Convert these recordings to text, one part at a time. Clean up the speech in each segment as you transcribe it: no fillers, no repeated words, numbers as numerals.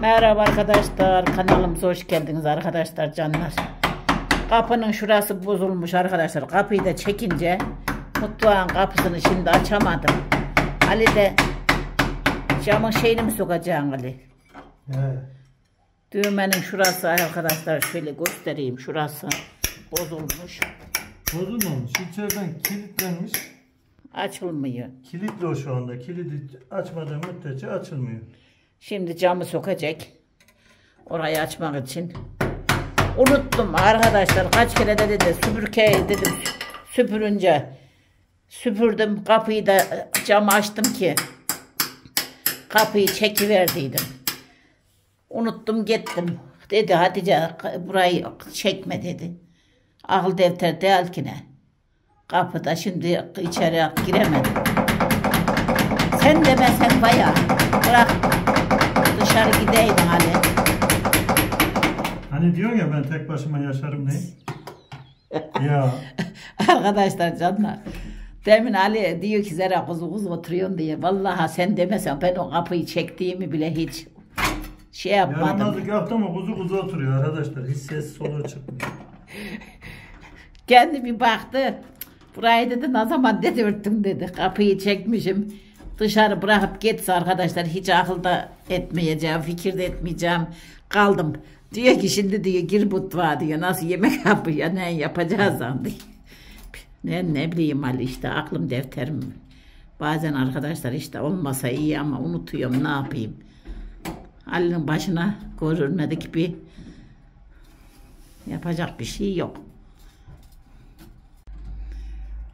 Merhaba arkadaşlar, kanalımıza hoş geldiniz arkadaşlar, canlar. Kapının şurası bozulmuş arkadaşlar. Kapıyı da çekince mutfağın kapısını şimdi açamadım. Ali de camın şeyini mi sokacaksın Ali? Evet. Düğmenin şurası arkadaşlar, şöyle göstereyim, şurası bozulmuş. Bozulmamış. İçeriden kilitlenmiş. Açılmıyor. Kilitli o şu anda. Kilidi açmadığı müddetçe açılmıyor. Şimdi camı sokacak. Orayı açmak için. Unuttum arkadaşlar. Kaç kere de dedi süpürge dedim. Süpürünce süpürdüm. Kapıyı da camı açtım ki kapıyı çekiverdiydim. Unuttum gittim. Dedi Hatice burayı çekme dedi. Akıl defter değil ki ne. Kapıda şimdi içeri giremedim. Sen demesen bayağı. Bırak dışarı gideydin Ali. Hani diyorsun ya ben tek başıma yaşarım ne? Ya. Arkadaşlar canlar. Demin Ali diyor ki Zera kuzu oturuyorsun diye. Vallahi sen demesen ben o kapıyı çektiğimi bile hiç şey yapmadım. Yaramazlık yaptı ama kuzu oturuyor arkadaşlar. Hiç ses soluğu çıkmıyor. Kendi bir baktı. Burayı dedi ne zaman dedi örttüm dedi. Kapıyı çekmişim. Dışarı bırakıp gitse arkadaşlar hiç akılda etmeyeceğim, fikirde etmeyeceğim. Kaldım. Diyor ki şimdi diyor gir mutfağa diyor. Nasıl yemek yapıyor, ne yapacağız diyor. Ne bileyim Ali işte aklım defterim. Bazen arkadaşlar işte olmasa iyi ama unutuyorum ne yapayım. Ali'nin başına görülmedik bir yapacak bir şey yok.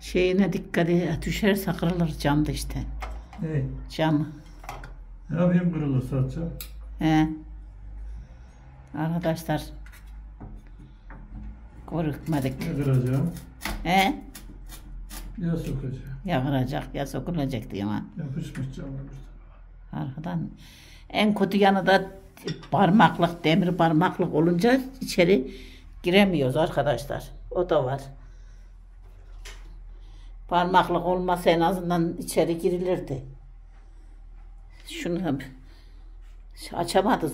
Şeyine dikkat et, düşerse kırılır camda işte. Hey. Cam. Ne yapayım kırılırsa atacağım. He. Arkadaşlar korkmadık. Ne kıracağım? He. Ya sokacağım. Ya kıracak ya sokulacak diyor ama. Yapışmış camı. Arkadan en kötü yanı da parmaklık, demir parmaklık olunca içeri giremiyoruz arkadaşlar. O da var. Parmaklık olmasa en azından içeri girilirdi. Şunu açamadı,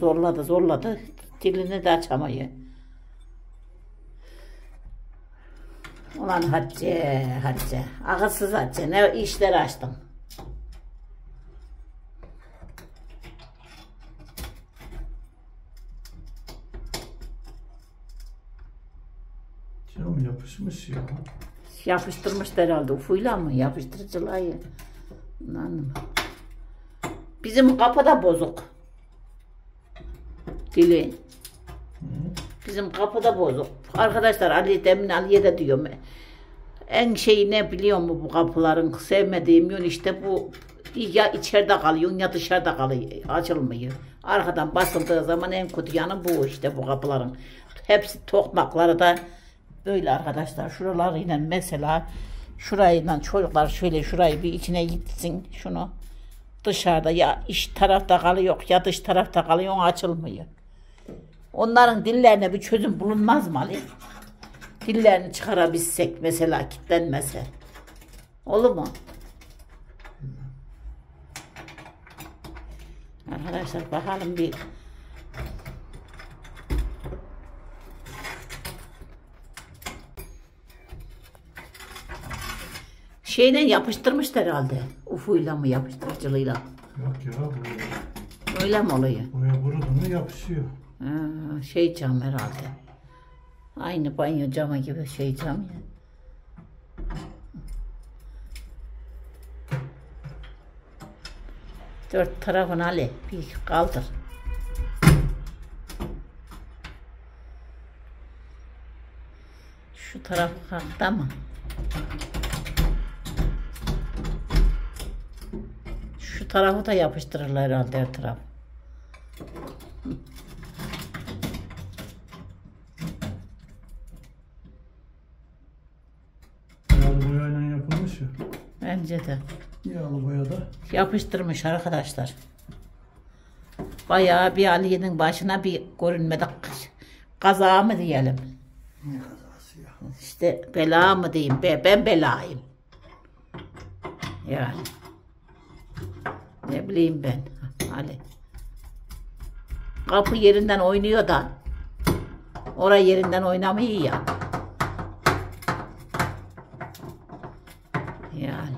zorladı. Dilini de açamıyor. Ulan Hatice. Akılsız Hatice. Ne işler açtın. Cam yapışmış ya. Yapıştırmış herhalde ufuyla mı? Yapıştırıcılar ya. Anladım. Bizim kapı da bozuk. Dili. Bizim kapı da bozuk. Arkadaşlar demin Ali'ye de diyorum. En şeyi ne biliyor mu bu kapıların sevmediğim yön işte bu ya içeride kalıyor ya dışarıda kalıyor. Açılmıyor. Arkadan basıldığı zaman en kötü yanı bu işte bu kapıların. Hepsi tokmakları da böyle arkadaşlar. Şuralarıyla mesela şurayla çocuklar şöyle şurayı bir içine gitsin şunu. Dışarıda ya iç tarafta kalıyor ya dış tarafta kalıyor açılmıyor. Onların dillerine bir çözüm bulunmaz mı Ali? Dillerini çıkarabilsek mesela kilitlenmese. Olur mu? Arkadaşlar bakalım bir. Şeyle yapıştırmışlar herhalde. Ufuyla mı yapıştırıcılığıyla? Yok ya buraya. Öyle mi oluyor? Buraya vurdu mu yapışıyor. Şey cam herhalde. Aynı banyo camı gibi şey cam ya. Dört tarafını Ali bir kaldır. Şu taraf kalktı mı? Şu tarafı da yapıştırırlar herhalde her taraf. Yağlı boyayla yapılmış ya. Bence de. Yağlı boyada. Yapıştırmış arkadaşlar. Bayağı bir Ali'nin başına bir görünmedi. Kaza mı diyelim? Ne kazası ya? İşte bela mı diyeyim? Ben belayım. Yani. Ne bileyim ben Ali. Kapı yerinden oynuyor da. Oraya yerinden oynamıyor ya. Yani.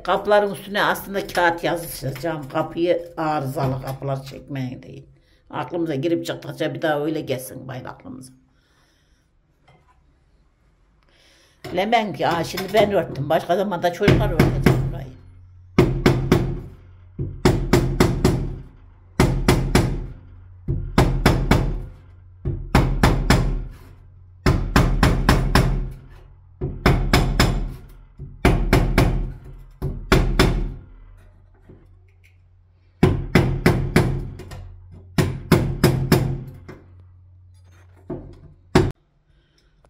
Kapıların üstüne aslında kağıt yazacağım. Kapıyı arızalı kapılar çekmeyin değil. Aklımıza girip çıktıkça bir daha öyle gelsin bayıl aklımıza. Bilemem ki şimdi ben örttüm. Başka zaman da çocuklar örtecek burayı.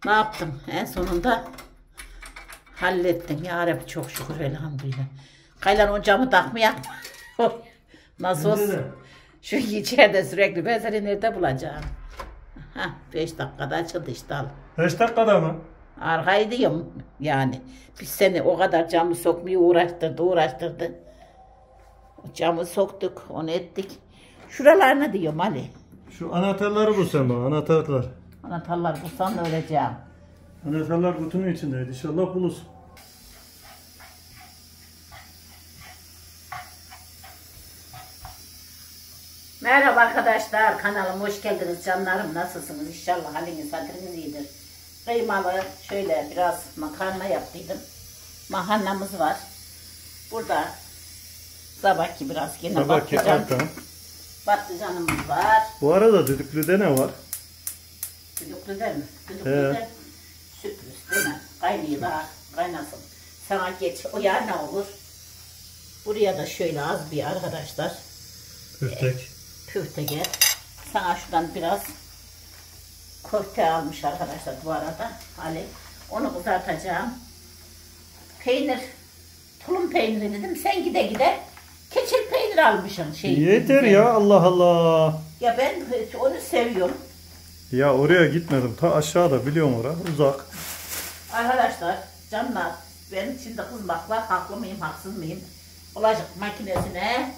Ne yaptım? En sonunda hallettim. Ya Rabbi çok şükür elhamdülillah. Kaylan o camı takmayan. Nasıl olsun? Şu içeride sürekli ben seni nerede bulacağım? 5 dakikada açıldı işte al. 5 dakikada mı? Arkayı diyorum yani. Biz seni o kadar camı sokmaya uğraştırdı. Camı soktuk, onu ettik. Şuralarına diyorum Ali. Şu anahtarları bulsam bana, anahtarlar. Anahtarlar bulsam da öleceğim. Anahtarlar kutunun içindeydi. İnşallah bulursun. Merhaba arkadaşlar, kanalıma hoş geldiniz canlarım. Nasılsınız? İnşallah haliniz hatırınız iyidir. Kıymalı şöyle biraz makarna yaptıydım. Makarnamız var. Burada sabahki biraz yine patlıcanımız var. Bu arada düdüklüde ne var? Düdüklüde mi? Düdüklüde sürpriz değil mi? Kaynıyor daha kaynasın. Sana geç o yer ne olur? Buraya da şöyle az bir arkadaşlar. Püftek. Köftege. Sana şuradan biraz köfte almış arkadaşlar bu arada. Ali. Onu kızartacağım. Peynir. Tulum peyniri dedim. Sen gide keçil peynir almışsın. Yeter ya Allah Allah. Ya ben onu seviyorum. Ya oraya gitmedim. Ta aşağıda biliyorum orası. Uzak. Arkadaşlar canlar benim şimdi kızmakla haklı mıyım haksız mıyım? Bulaşık makinesine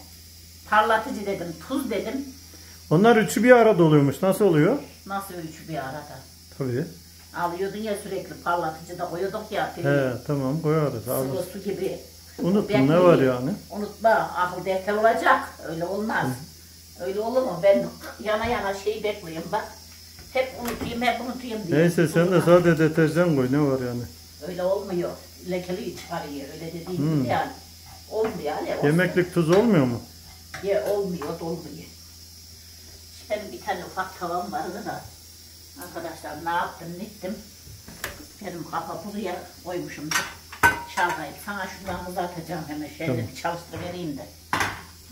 parlatıcı dedim, tuz dedim. Onlar üçü bir arada oluyormuş. Nasıl oluyor? Nasıl üçü bir arada? Tabii. Alıyordun ya sürekli parlatıcı da koyuyorduk ya. He tamam koyarız. Sıvı su gibi. Unuttum ne var yani? Unutma akıl defter olacak. Öyle olmaz. Öyle olur mu? Ben yana şeyi bekliyorum bak. Hep unutayım diye. Neyse sen de sadece deterjan koy ne var yani? Öyle olmuyor. Lekeliği çıkarıyor. Öyle dediğim gibi yani. Olmuyor yani. Yemeklik tuz olmuyor mu? Ya olmuyor, dolmuyor. Benim bir tane ufak tavam vardı da arkadaşlar ne yaptım, ne ettim? Benim kafa buraya koymuşum. Çalgayı sana şuradan uzatacağım hemen şöyle tamam. Bir çalıştırıvereyim de.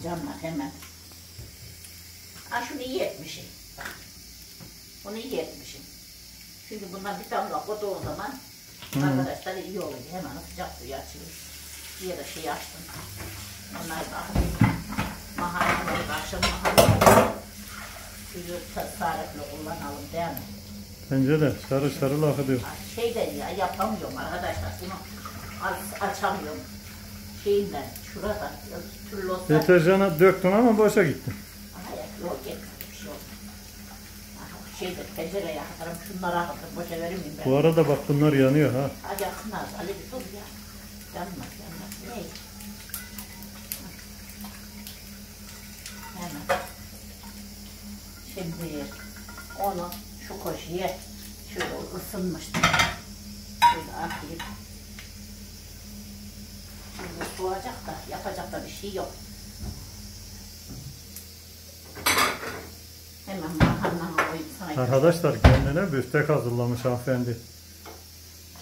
Canlar hemen. Şunu iyi etmişim. Bak. Bunu iyi etmişim. Çünkü bundan bir damla koyduğu zaman arkadaşlar iyi oluyor. Hemen sıcak suyu açıyor. Diye de şey açtım. Onlar da mahalleleri, akşam mahalleleri suyu tasarruflu kullanalım değil mi? Bence de sarı lafı diyor. Şeyden ya yapamıyorum arkadaşlar bunu açamıyorum. Şeyinden şurada türlü olsa. Deterjana döktün ama boşa gitti. Yok gitmedi bir şey oldu. Şeyde tencereye atarım şunları atarım boşa vereyim ben. Bu arada bak bunlar yanıyor ha. Hadi yakınlar Ali bir dur ya. Yanmaz. Ne? Hemen. Şimdi onu şu koşuya şöyle ısınmıştı. Şöyle atayım. Şimdi soğuyacak da yapacak da bir şey yok. Hemen makarnamı koyayım sana. Arkadaşlar kendine büftek hazırlamış hanımefendi.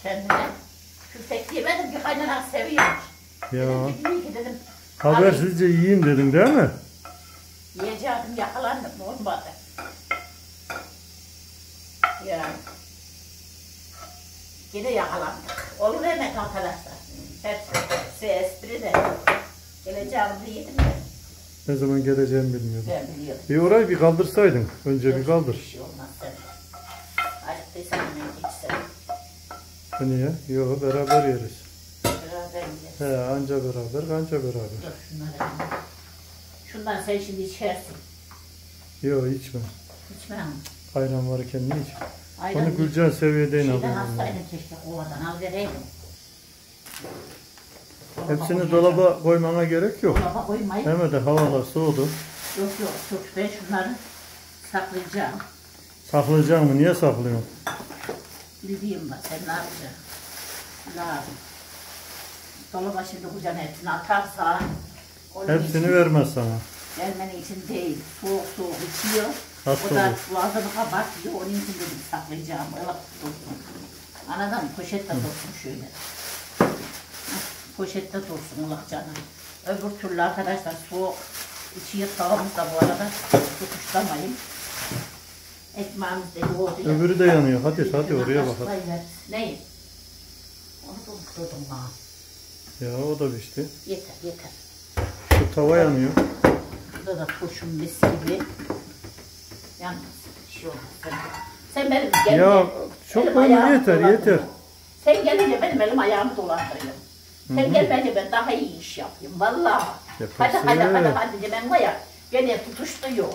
Kendine büftek yemedim ki kaynanan seviyormuş. Ya. Dedim, habersizce yiyeyim dedim değil mi? Yiyeceğim yakalandım olmadı. Yani. Yine yakalandık. Olur demek arkadaşlar. Hepsi espri de. Geleceğimizi yedim de. Ne zaman geleceğimi bilmiyordum. Ben biliyorum. Bir orayı bir kaldırsaydın. Önce bir kaldır. Bir şey olmaz sen. Acıktıysan hemen geçsen. Niye? Yok, beraber yeriz. Beraber yeriz. He, anca beraber, kanca beraber. Dur şunları. Şundan sen şimdi içersin. Yok, içme. İçmem. Ayran varken niye iç? Ayran Onu Gülcan seviyedeyim şeyden alayım. hastaydım keşke kovadan al vereydim. Hepsini dolaba koymana gerek yok. Dolaba koymayın. Hem de havalar soğudu. Yok yok ben şunları saklayacağım. Saklayacak mı? Niye saklıyorsun? Bildiğim var sen ne yapacaksın? Lazım. Dolaba şimdi kucağına hepsini atarsa Hepsini vermez sana. vermenin için değil. Soğuk içiyor. Hasta O da olur. boğazını kabartıyor. Onun için dedim saklayacağım. Öyle dursun. Anladın mı? Poşette dursun şöyle. Poşette dursun ulak canım. Öbür türlü arkadaşlar soğuk içiyor tavamız da bu arada. Tutuşlamayın. Ekmeğimiz de yoğurdu ya. Öbürü de yanıyor. Hadi oraya bakalım. Neyi? Onu doldurdum ha. Ya o da pişti. Yeter. Şu tava yanıyor. Burada da turşum mis gibi. Yalnız bir şey olmaz. Sen benim gelince... Ya çok elim onu ayağımı yeter. dolandırma. Sen gelince benim elim ayağımı dolandırıyorsun. Sen gel bence ben daha iyi iş yapayım. Vallahi. Yaparsın. Hadi ben var ya. Gene tutuşturuyor.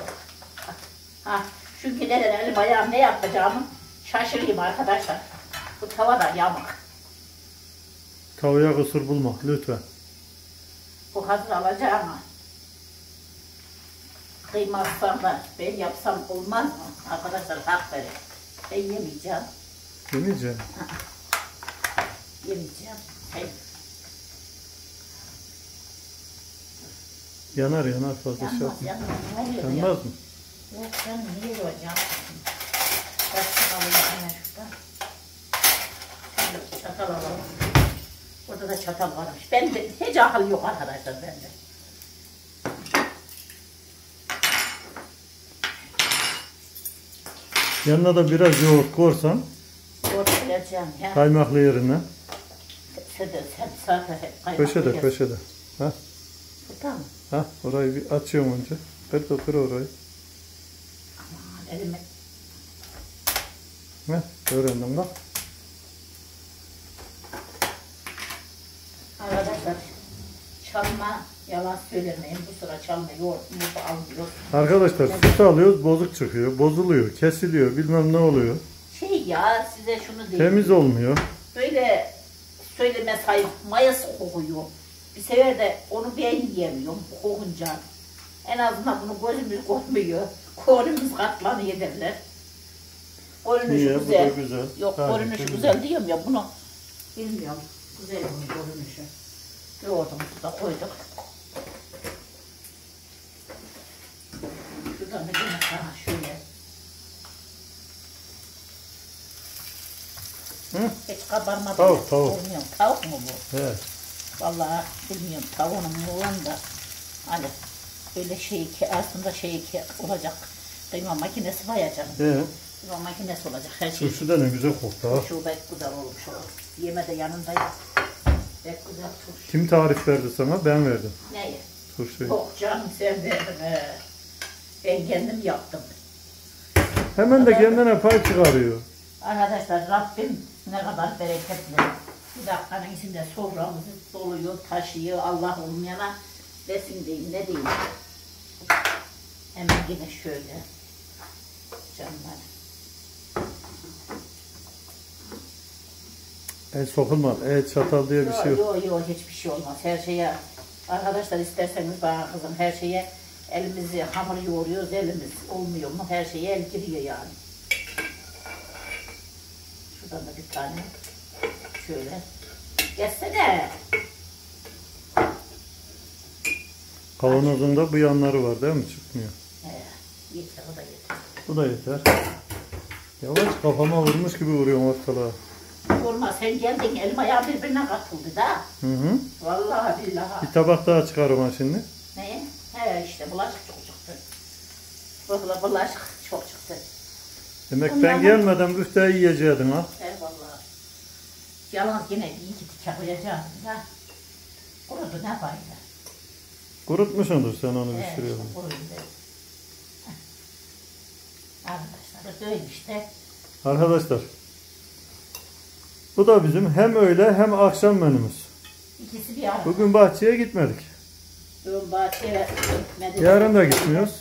Ha, çünkü neden elim ayağım ne yapacağımı şaşırayım arkadaşlar. Bu tava da yamuk. Tavaya kusur bulma lütfen. Bu hazır alacağım ama. Kıymazsam da ben yapsam olmaz mı? Arkadaşlar hak verin. Ben yemeyeceğim. Yemeyeceğim. Yemeyeceğim. Yanar fazla şey yapma. Ne oluyor ya? Yanmaz mı? Yok canım niye yoracağım? Çatal alalım aynen şuradan. Şöyle çatal alalım. Burada da çatal varmış. Ben de hiç akıl yok arkadaşlar bende. Yanına da biraz yoğurt korsan Ortalayacağım ya. kaymaklı yerine. Sen zaten hep kaymak. Köşede. Ha? Burada mı? Ha, orayı bir açıyorum önce. Kır orayı. Aman elime. Öğrendim bak. Arkadaşlar çalma yalan söylemeyin. Bu sıra çalma yoğurtumuzu almıyor. Arkadaşlar süt alıyoruz, bozuk çıkıyor, bozuluyor, kesiliyor, bilmem ne oluyor. Ya size şunu diyeyim. Temiz olmuyor. Böyle söyleme sahip mayası kokuyor. Bir sefer de onu ben yiyemiyorum kokunca. En azından bunu gözümüz kokmuyor. Kolumuz katlanıyor derler. Görünüşü Niye? güzel. Bu da güzel. Yok görünüşü güzel diyorum ya bunu. Bilmiyorum. Güzel bunun görünüşü. Yoğurdumuzu da koyduk. Şuradan bir yine sana şöyle. Hı? Hiç kabarmadı. Tavuk. Bilmiyorum. Tavuk mu bu? Evet. Vallahi bilmiyorum tavuğunun olan da hani böyle aslında olacak. Kıyma makinesi var ya canım. Kıyma makinesi olacak her şey. Turşu da ne güzel koktu ha. Turşu pek güzel olmuş o. Yeme de yanındayız. Pek güzel turşu. Kim tarif verdi sana? Ben verdim. Neyi? Turşuyu. Yok canım sen verdin. Ben kendim yaptım. Hemen de kendine pay çıkarıyor. Arkadaşlar Rabbim ne kadar bereketli. Bir dakikanın içinde soframızı doluyor, taşıyor. Allah olmayana desin diyeyim, ne diyeyim. Hemen yine şöyle. Canlar. El sokulmaz. El çatal diye bir şey yok. Yok hiçbir şey olmaz. Her şeye arkadaşlar isterseniz bana kızım her şeye elimizi hamur yoğuruyoruz, elimiz olmuyor mu? Her şeye el giriyor yani. Şuradan da bir tane şöyle. Gelsene. Kavanozun da bu yanları var değil mi? Çıkmıyor. Yeter o da yeter. Bu da yeter. Yavaş kafama vurmuş gibi vuruyorum ortalığa. Olmaz sen geldin elim ayağım birbirine katıldı da. Hı. Vallahi billahi. Bir tabak daha çıkarım ha şimdi. Ne? İşte bulaşık çok çıktı. Vallahi bulaşık çok çıktı. Demek Ondan ben gelmeden büfteyi yiyeceydin ha. Vallahi. Yalnız yine bir iki dikkat koyacağız da. Kurudu ne fayda. Kurutmuşsundur sen onu bir sürü. İşte kurudu. Arkadaşlar böyle işte. Arkadaşlar Bu da bizim hem öğle hem akşam menümüz. İkisi bir arada. Bugün bahçeye gitmedik. Bugün bahçeye gitmedik. Yarın da gitmiyoruz.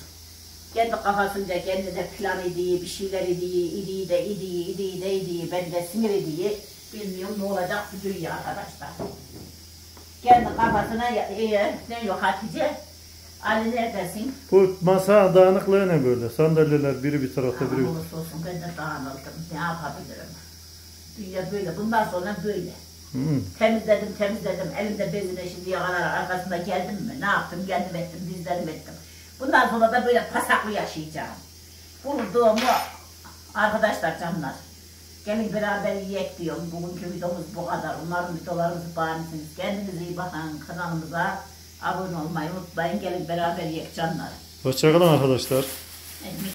Kendi kafasınca kendi de plan ediyor, bir şeyler ediyor. Ben de sinir ediyor. Bilmiyorum ne olacak bu dünya arkadaşlar. Kendi kafasına ne yok Hatice? Ali neredesin? Bu masa dağınıklığı ne böyle? Sandalyeler biri bir tarafta biri bir tarafta. Olursa olsun ben de dağınıldım. Ne yapabilirim? Dünya böyle. Bundan sonra böyle. Temizledim. Elimde bezine şimdiye kadar arkasında geldim mi? Ne yaptım? Geldim ettim, dizlerim ettim. Bundan sonra da böyle pasaklı yaşayacağım. Bulduğumu arkadaşlar canlar. Gelin beraber yiyek diyorum. Bugünkü videomuz bu kadar. Umarım videolarımızı beğenirsiniz. Kendinize iyi bakın. Kanalımıza abone olmayı unutmayın. Gelin beraber yiyek canlar. Hoşçakalın arkadaşlar.